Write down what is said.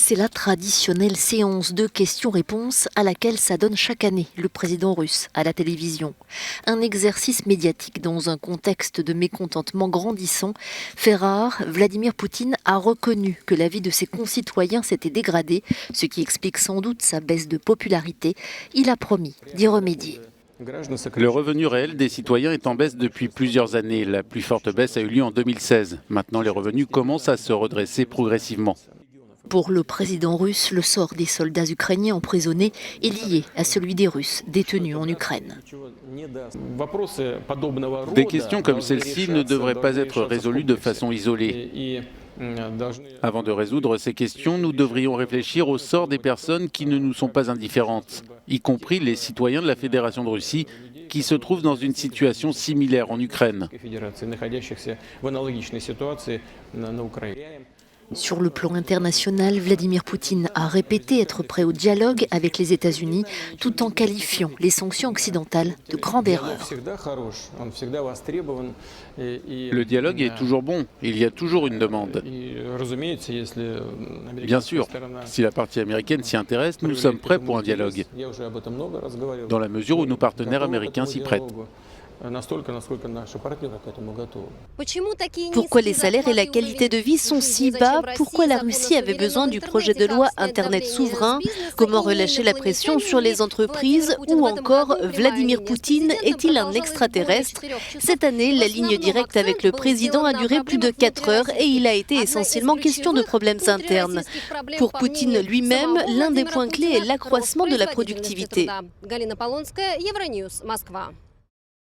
C'est la traditionnelle séance de questions-réponses à laquelle s'adonne chaque année le président russe à la télévision. Un exercice médiatique dans un contexte de mécontentement grandissant. Fait rare, Vladimir Poutine a reconnu que la vie de ses concitoyens s'était dégradée, ce qui explique sans doute sa baisse de popularité. Il a promis d'y remédier. Le revenu réel des citoyens est en baisse depuis plusieurs années. La plus forte baisse a eu lieu en 2016. Maintenant, les revenus commencent à se redresser progressivement. Pour le président russe, le sort des soldats ukrainiens emprisonnés est lié à celui des Russes détenus en Ukraine. Des questions comme celle-ci ne devraient pas être résolues de façon isolée. Avant de résoudre ces questions, nous devrions réfléchir au sort des personnes qui ne nous sont pas indifférentes, y compris les citoyens de la Fédération de Russie qui se trouvent dans une situation similaire en Ukraine. Sur le plan international, Vladimir Poutine a répété être prêt au dialogue avec les États-Unis, tout en qualifiant les sanctions occidentales de grande erreur. Le dialogue est toujours bon, il y a toujours une demande. Bien sûr, si la partie américaine s'y intéresse, nous sommes prêts pour un dialogue, dans la mesure où nos partenaires américains s'y prêtent. Pourquoi les salaires et la qualité de vie sont si bas? Pourquoi la Russie avait besoin du projet de loi Internet souverain? Comment relâcher la pression sur les entreprises? Ou encore, Vladimir Poutine est-il un extraterrestre? Cette année, la ligne directe avec le président a duré plus de 4 heures et il a été essentiellement question de problèmes internes. Pour Poutine lui-même, l'un des points clés est l'accroissement de la productivité.